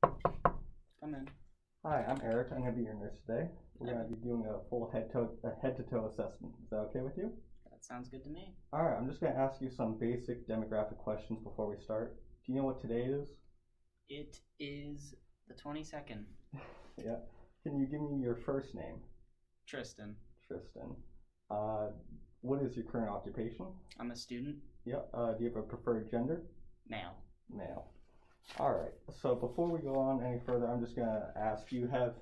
Come in. Hi, I'm Eric. I'm going to be your nurse today. We're going to be doing a full head to toe assessment. Is that okay with you? That sounds good to me. All right, I'm just going to ask you some basic demographic questions before we start. Do you know what today is? It is the 22nd. Yeah. Can you give me your first name? Tristan. Tristan. Uh, what is your current occupation? I'm a student. Yeah. Do you have a preferred gender? Male. Male. All right. So before we go on any further, I'm just gonna ask. You have,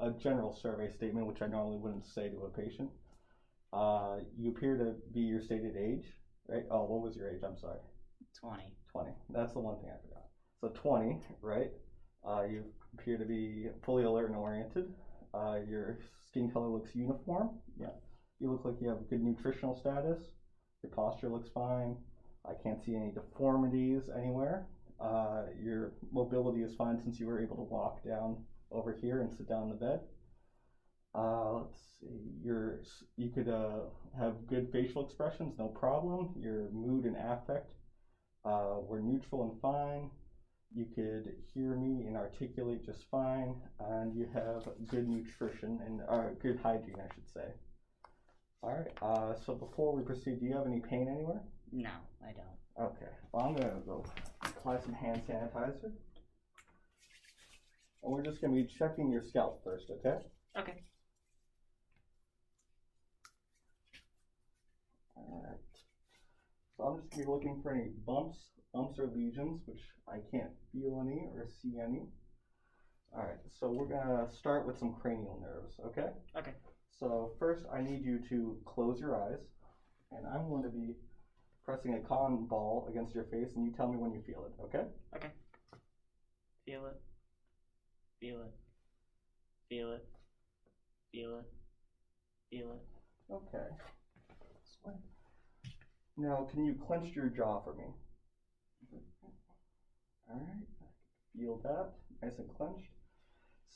a general survey statement, which I normally wouldn't say to a patient. You appear to be your stated age, right? Oh, what was your age? I'm sorry. 20. 20. That's the one thing I forgot. So 20, right? You appear to be fully alert and oriented. Your skin color looks uniform. Yeah. You look like you have good nutritional status. Your posture looks fine. I can't see any deformities anywhere. Your mobility is fine since you were able to walk down over here and sit down in the bed. Let's see. You could have good facial expressions, no problem. Your mood and affect were neutral and fine. You could hear me and articulate just fine, and you have good nutrition and good hygiene, I should say. All right. So before we proceed, do you have any pain anywhere? No, I don't. Okay. Well, I'm gonna go apply some hand sanitizer, and we're just gonna be checking your scalp first. Okay? Okay. All right. So I'm just gonna be looking for any bumps or lesions, which I can't feel any or see any. All right. So we're gonna start with some cranial nerves. Okay? Okay. So first, I need you to close your eyes, and I'm going to be pressing a cotton ball against your face, and you tell me when you feel it, okay? Okay. Feel it. Feel it. Feel it. Feel it. Feel it. Okay. Now, can you clench your jaw for me? All right. Feel that. Nice and clenched.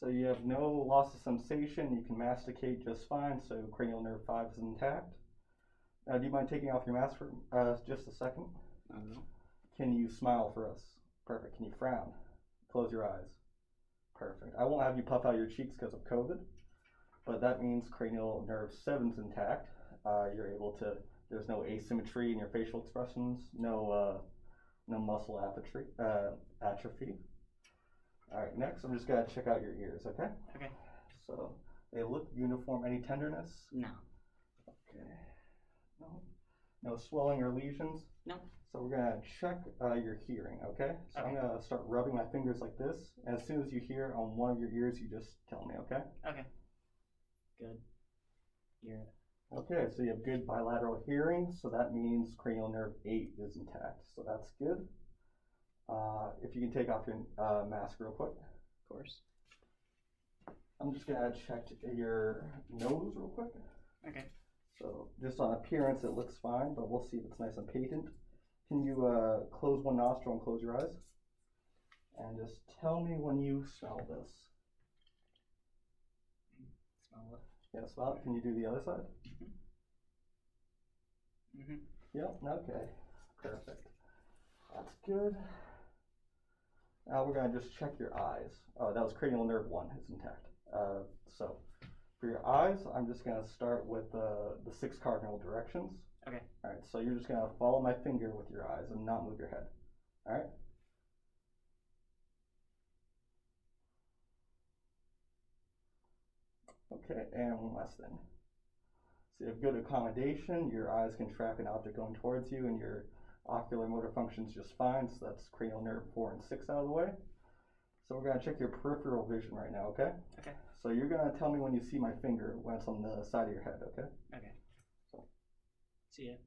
So you have no loss of sensation. You can masticate just fine. So cranial nerve 5 is intact. Now, do you mind taking off your mask for just a second? Can you smile for us? Perfect. Can you frown? Close your eyes. Perfect. I won't have you puff out your cheeks because of COVID, but that means cranial nerve 7 is intact. You're able to. There's no asymmetry in your facial expressions. No muscle atrophy. All right. Next, I'm just gonna check out your ears. Okay. Okay. So they look uniform. Any tenderness? No. Okay. No. No swelling or lesions? No. So we're gonna check your hearing, okay? So Okay. I'm gonna start rubbing my fingers like this. And as soon as you hear on one of your ears, you just tell me, okay? Okay. Good. Hear it. Okay, so you have good bilateral hearing, so that means cranial nerve 8 is intact. So that's good. If you can take off your mask real quick. Of course. I'm just gonna check your nose real quick. Okay. So just on appearance, it looks fine, but we'll see if it's nice and patent. Can you close one nostril and close your eyes? And just tell me when you smell this. Smell it. Yeah, smell it. Can you do the other side? Mm-hmm. Yep, okay. Perfect. That's good. Now we're going to just check your eyes. Oh, that was cranial nerve 1 is intact. So for your eyes, I'm just going to start with the 6 cardinal directions. Okay. All right, so you're just going to follow my finger with your eyes and not move your head. All right? Okay, and one last thing. So you have good accommodation. Your eyes can track an object going towards you, and your ocular motor functions just fine. So that's cranial nerve 4 and 6 out of the way. So we're going to check your peripheral vision right now, okay? Okay. So you're going to tell me when you see my finger when it's on the side of your head, okay? Okay. So. See it.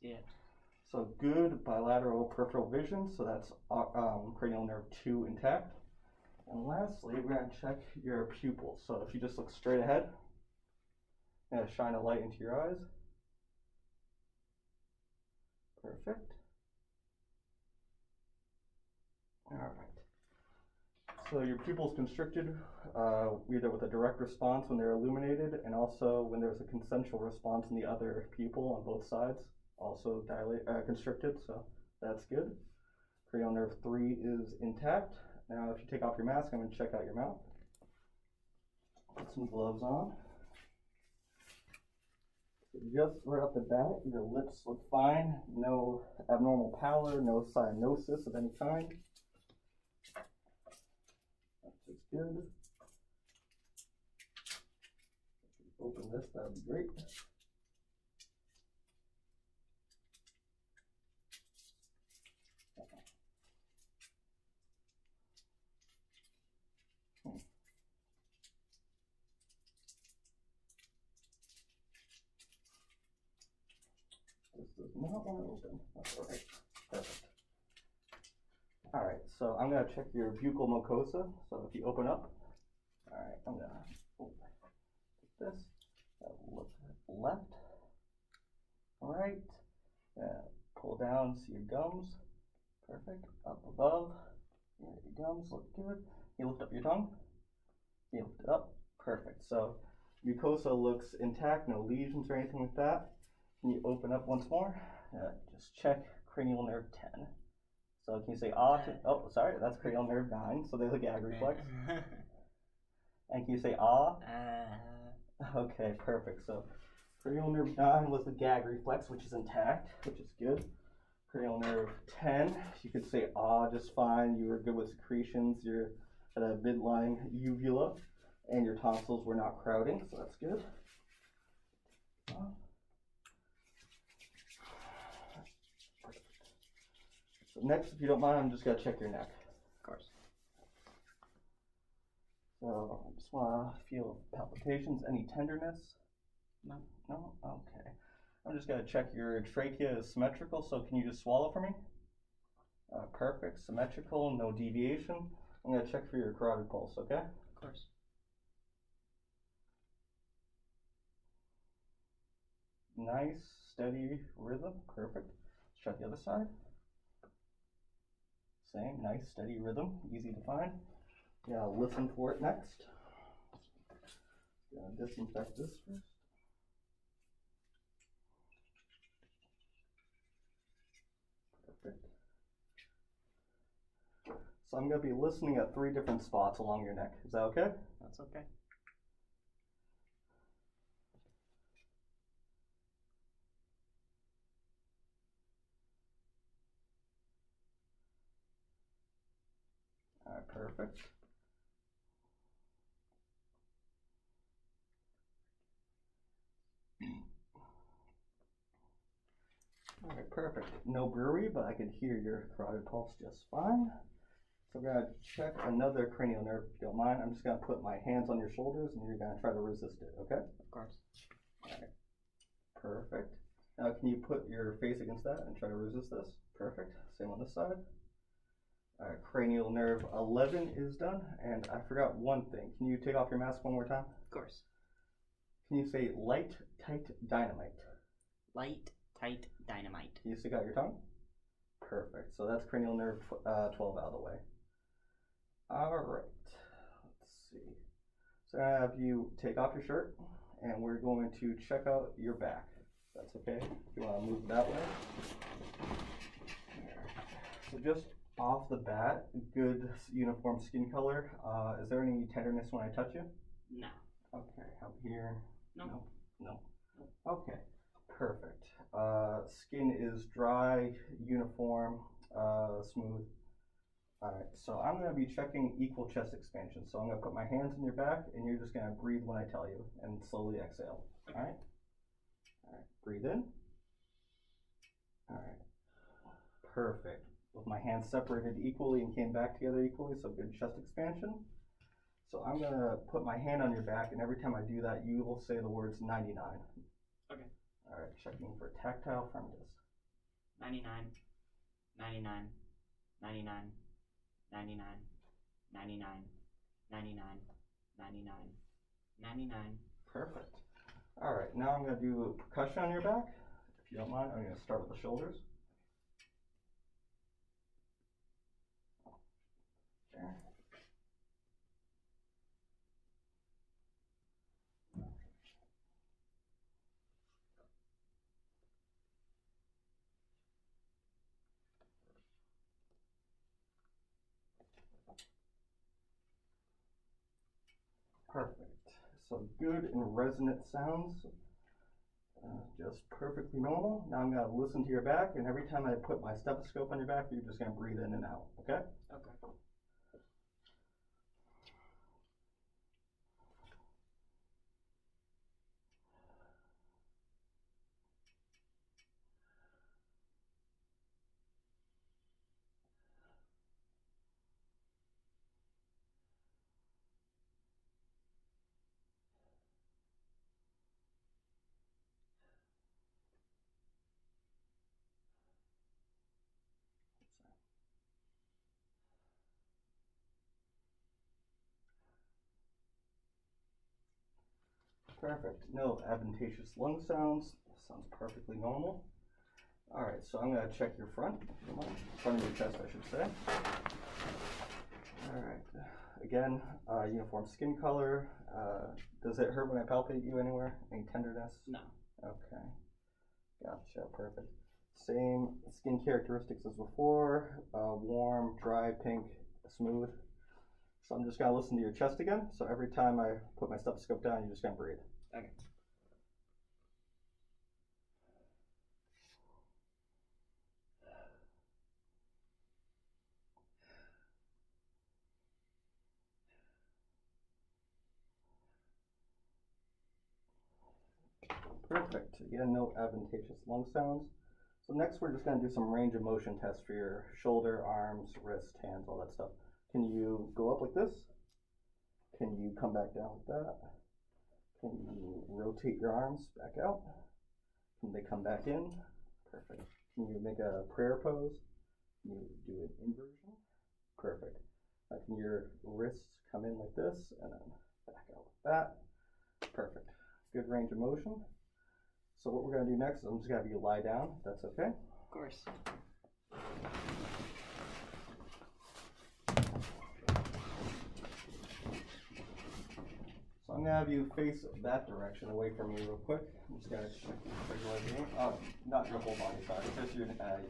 See it. So good bilateral peripheral vision. So that's cranial nerve 2 intact. And lastly, we're going to check your pupils. So if you just look straight ahead, and shine a light into your eyes. Perfect. All right. So your pupils constricted either with a direct response when they're illuminated, and also when there's a consensual response in the other pupil on both sides, also constricted. So that's good. Cranial nerve 3 is intact. Now, if you take off your mask, I'm going to check out your mouth. Put some gloves on. So just right off the bat, your lips look fine. No abnormal pallor, no cyanosis of any kind. That's good. Open this, that would be great. This does not want to open. That's all right. Perfect. All right, so I'm going to check your buccal mucosa. So if you open up, all right, I'm going to take this. Look left, right, pull down, see your gums. Perfect. Up above, your gums look good. You lift up your tongue. You lift it up. Perfect. So mucosa looks intact, no lesions or anything like that. Can you open up once more? Just check cranial nerve 10. So can you say ah? Oh, sorry, that's cranial nerve 9. So there's a gag reflex. And can you say ah? Okay, perfect. So cranial nerve 9 was the gag reflex, which is intact, which is good. Cranial nerve 10, you could say ah just fine. You were good with secretions. You had a midline uvula, and your tonsils were not crowding, so that's good. So next, if you don't mind, I'm just gonna check your neck. Of course. So I just want to feel palpitations. Any tenderness? No. No? Okay. I'm just going to check your trachea is symmetrical, so can you just swallow for me? Perfect. Symmetrical, no deviation. I'm going to check for your carotid pulse, okay? Of course. Nice, steady rhythm. Perfect. Let's check the other side. Same, nice, steady rhythm. Easy to find. Yeah, listen for it next. Gonna disinfect this first. Perfect. So I'm going to be listening at 3 different spots along your neck. Is that okay? That's okay. All right, perfect. All right, perfect. No brewery, but I can hear your carotid pulse just fine. So we're going to check another cranial nerve, if you don't mind. I'm just going to put my hands on your shoulders, and you're going to try to resist it, okay? Of course. All right, perfect. Now can you put your face against that and try to resist this? Perfect. Same on this side. All right, cranial nerve 11 is done, and I forgot one thing. Can you take off your mask one more time? Of course. Can you say light, tight, dynamite? Light, tight, dynamite. Can you stick out your tongue? Perfect. So that's cranial nerve 12 out of the way. All right. Let's see. So I have you take off your shirt, and we're going to check out your back. That's okay. If you want to move that way. So just off the bat, good uniform skin color. Is there any tenderness when I touch you? No. Okay. Up here. No. No. Okay. Perfect. Skin is dry, uniform, smooth. All right, so I'm going to be checking equal chest expansion. So I'm going to put my hands in your back, and you're just going to breathe when I tell you, and slowly exhale. All right? All right, breathe in. All right, perfect. With my hands separated equally and came back together equally, so good chest expansion. So I'm going to put my hand on your back, and every time I do that, you will say the words 99. Okay. All right, checking for tactile firmness. 99, 99, 99, 99, 99, 99, 99, 99. Perfect. All right, now I'm going to do percussion on your back. If you don't mind, I'm going to start with the shoulders. There. Perfect. So good and resonant sounds. Just perfectly normal. Now I'm going to listen to your back, and every time I put my stethoscope on your back, you're just going to breathe in and out, okay? Okay. Perfect. No adventitious lung sounds. Sounds perfectly normal. All right, so I'm going to check your front. Front of your chest, I should say. All right. Again, uniform skin color. Does it hurt when I palpate you anywhere? Any tenderness? No. Okay. Gotcha. Perfect. Same skin characteristics as before. Warm, dry, pink, smooth. So I'm just going to listen to your chest again. So every time I put my stethoscope down, you're just going to breathe. Okay. Perfect. Again, no adventitious lung sounds. So next we're just going to do some range of motion tests for your shoulder, arms, wrist, hands, all that stuff. Can you go up like this? Can you come back down like that? Can you rotate your arms back out? Can they come back in? Perfect. Can you make a prayer pose? Can you do an inversion? Perfect. Can your wrists come in like this and then back out like that? Perfect. Good range of motion. So what we're going to do next is I'm just going to have you lie down, if that's okay. Of course. So I'm going to have you face that direction away from me real quick. I'm just going to check your regular vein. Oh, not your whole body, sorry. Just your head.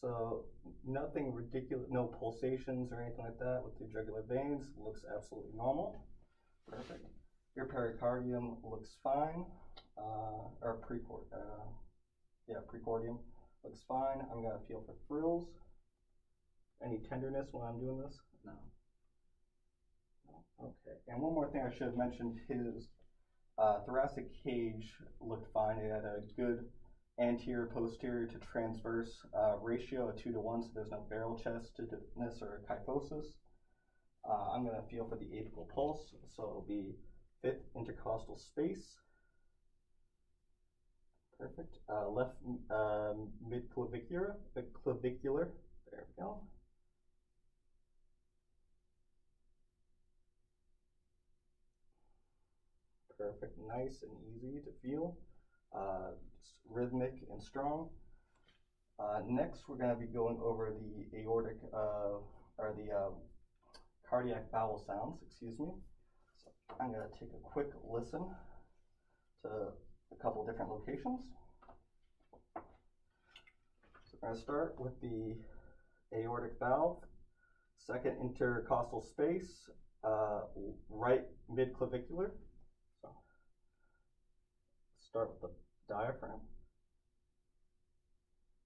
So nothing ridiculous, no pulsations or anything like that with your jugular veins. Looks absolutely normal. Perfect. Your pericardium looks fine. Precordium looks fine. I'm gonna feel for frills. Any tenderness while I'm doing this? No. No. Okay. And one more thing I should have mentioned, his thoracic cage looked fine. It had a good anterior posterior to transverse ratio of 2:1, so there's no barrel chestedness or kyphosis. I'm gonna feel for the apical pulse, so it'll be fifth intercostal space. Perfect. Left mid-clavicular. There we go. Perfect. Nice and easy to feel. Just rhythmic and strong. Next, we're going to be going over the aortic, or the cardiac bowel sounds, excuse me. So I'm going to take a quick listen to a couple different locations. So we're going to start with the aortic valve, second intercostal space, right mid-clavicular. So start with the diaphragm.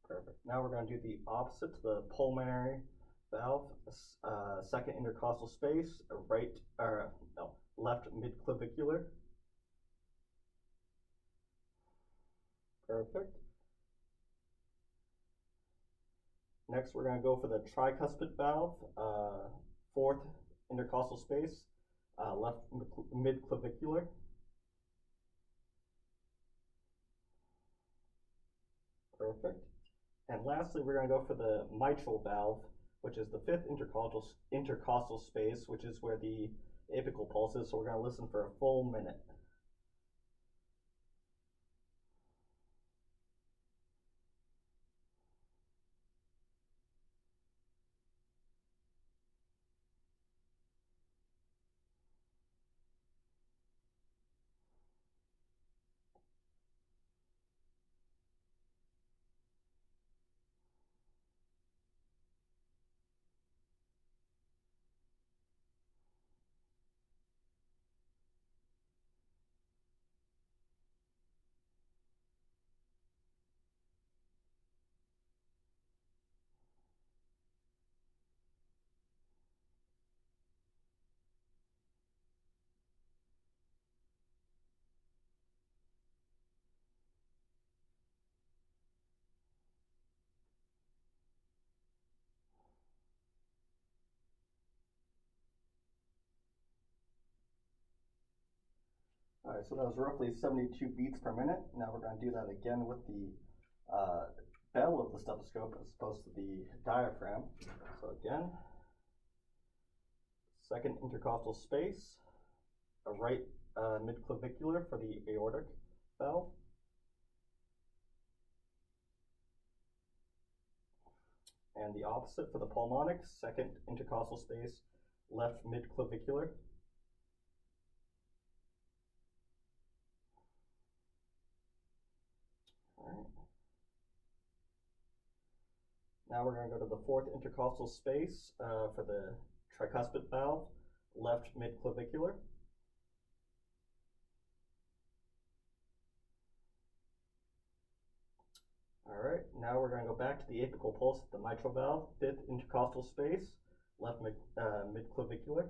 Perfect. Now we're going to do the opposite to the pulmonary valve, second intercostal space, left mid-clavicular. Perfect. Next, we're going to go for the tricuspid valve, fourth intercostal space, left mid-clavicular. Perfect. And lastly, we're going to go for the mitral valve, which is the fifth intercostal space, which is where the apical pulse is. So we're going to listen for a full minute. Alright, so that was roughly 72 beats per minute. Now we're going to do that again with the bell of the stethoscope as opposed to the diaphragm. So again, second intercostal space, a right midclavicular for the aortic valve. And the opposite for the pulmonic, second intercostal space, left midclavicular. All right. Now we're going to go to the fourth intercostal space for the tricuspid valve, left midclavicular. All right, now we're going to go back to the apical pulse at the mitral valve, fifth intercostal space, left midclavicular.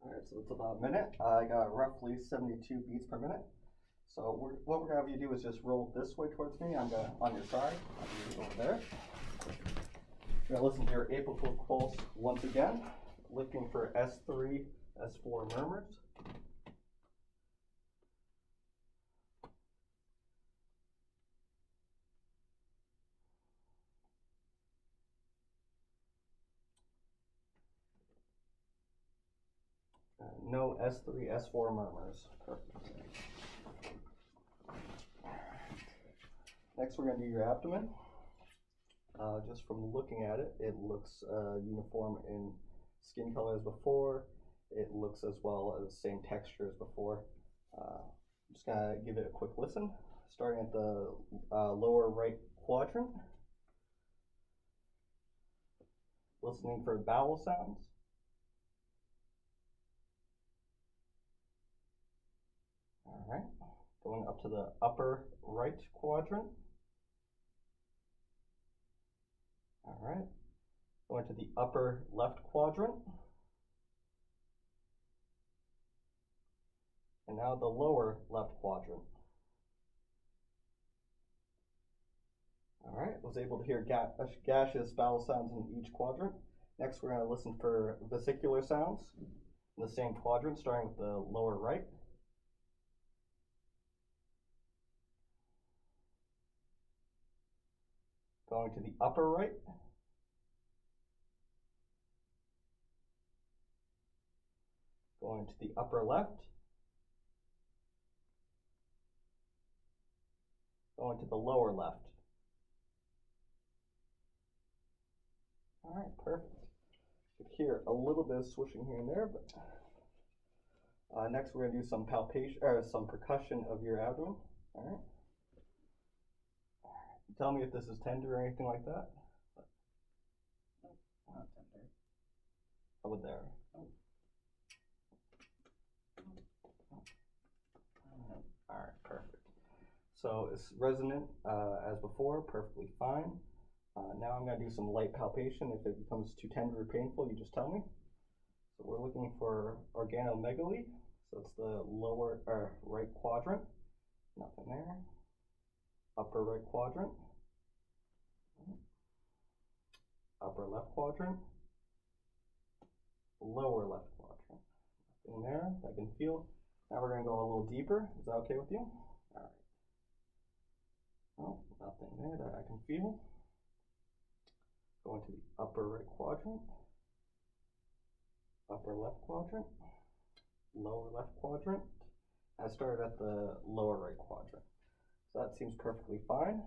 All right, so it's about a minute. I got roughly 72 beats per minute. So what we're gonna have you do is just roll this way towards me. I'm gonna on your side. I'll be over there. You're gonna listen to your apical pulse once again, looking for S3, S4 murmurs. No S3, S4 murmurs. Perfect. Next, we're going to do your abdomen. Just from looking at it, it looks uniform in skin color as before. It looks as well as same texture as before. I'm just going to give it a quick listen, starting at the lower right quadrant. Listening for vowel sounds. All right, going up to the upper right quadrant. All right, going to the upper left quadrant. And now the lower left quadrant. All right, was able to hear gaseous vowel sounds in each quadrant. Next, we're going to listen for vesicular sounds in the same quadrant, starting with the lower right. Going to the upper right. Going to the upper left. Going to the lower left. All right, perfect. You can hear a little bit of swishing here and there, but next we're going to do some palpation or some percussion of your abdomen. All right. Tell me if this is tender or anything like that. Not tender. How about there? All right, perfect. So it's resonant as before, perfectly fine. Now I'm going to do some light palpation. If it becomes too tender or painful, you just tell me. So we're looking for organomegaly. So it's the lower right quadrant. Nothing there. Upper right quadrant. Upper left quadrant. Lower left quadrant. Nothing there that I can feel. Now we're going to go a little deeper. Is that okay with you? All right. Oh, nothing there that I can feel. Go into the upper right quadrant, upper left quadrant, lower left quadrant. I started at the lower right quadrant. So that seems perfectly fine.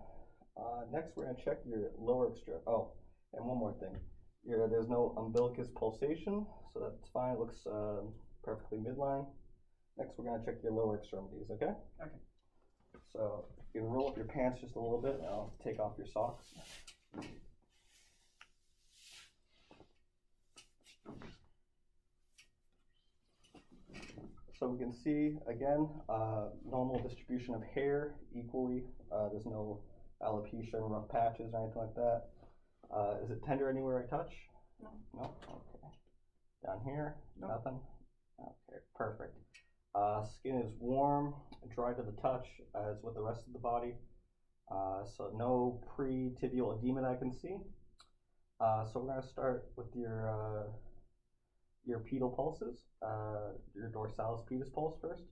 Next, we're going to check your lower extremity. Oh, and one more thing. There's no umbilicus pulsation, so that's fine. It looks perfectly midline. Next, we're going to check your lower extremities, okay? Okay. So you can roll up your pants just a little bit, and I'll take off your socks. So we can see, again, normal distribution of hair equally. There's no alopecia and rough patches or anything like that. Is it tender anywhere I touch? No. No? Okay. Down here? No. Nothing? Okay, perfect. Skin is warm, dry to the touch, as with the rest of the body. So no pre-tibial edema that I can see. So we're going to start with your pedal pulses, your dorsalis pedis pulse first.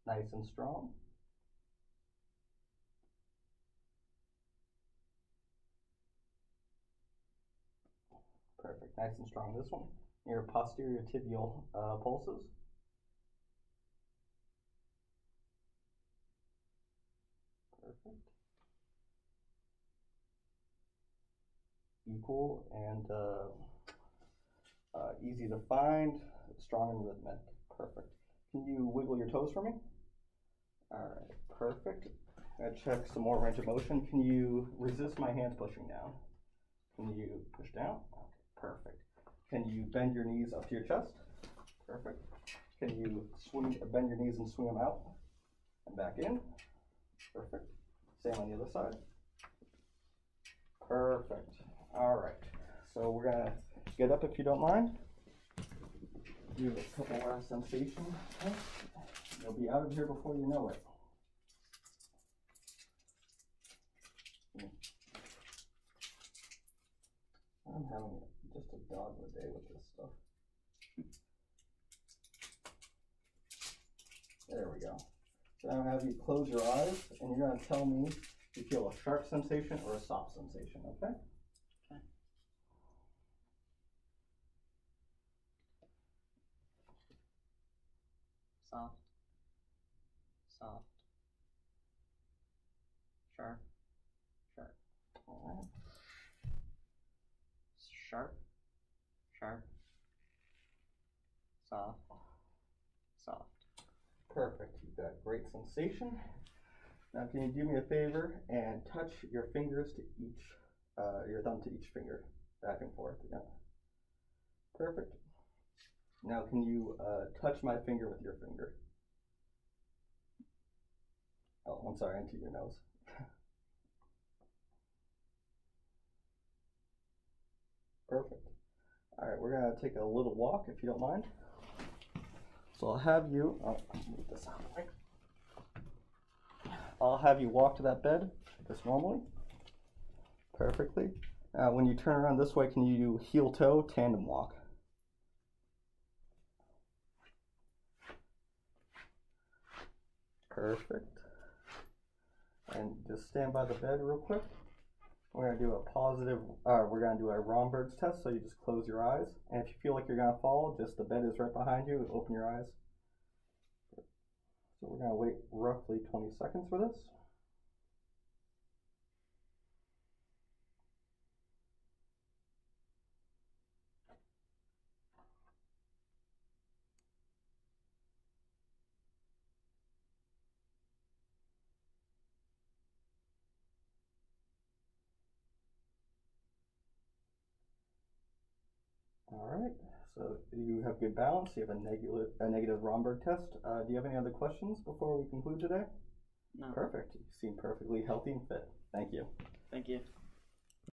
Nice and strong. Perfect, nice and strong. This one. Your posterior tibial pulses. Perfect. Equal and easy to find, strong and rhythmic. Perfect. Can you wiggle your toes for me? All right, perfect. I'm gonna check some more range of motion. Can you resist my hands pushing down? Can you push down? Okay, perfect. Can you bend your knees up to your chest? Perfect. Can you bend your knees and swing them out and back in? Perfect. Same on the other side. Perfect. All right. So we're gonna get up if you don't mind. Do a couple last sensations. You'll be out of here before you know it. I'm having just a dog of a day with this stuff. There we go. So I'm going to have you close your eyes, and you're going to tell me if you feel a sharp sensation or a soft sensation, okay? Okay. Soft. Soft. Sharp. Sharp. All right. Sharp. Sharp. Soft. Soft. Perfect. You've got great sensation. Now, can you do me a favor and touch your fingers to each, your thumb to each finger, back and forth? Yeah. Perfect. Now, can you touch my finger with your finger? Oh, I'm sorry, into your nose. Perfect. All right, we're gonna take a little walk, if you don't mind. So I'll have you, move this out of the way. I'll have you walk to that bed, just normally. Perfectly. When you turn around this way, can you do heel toe tandem walk? Perfect. And just stand by the bed real quick. We're gonna do we're gonna do a Romberg's test, so you just close your eyes. And if you feel like you're gonna fall, just the bed is right behind you, open your eyes. So we're gonna wait roughly 20 seconds for this. All right, so you have good balance. You have a negative Romberg test. Do you have any other questions before we conclude today? No. Perfect. You seem perfectly healthy and fit. Thank you. Thank you.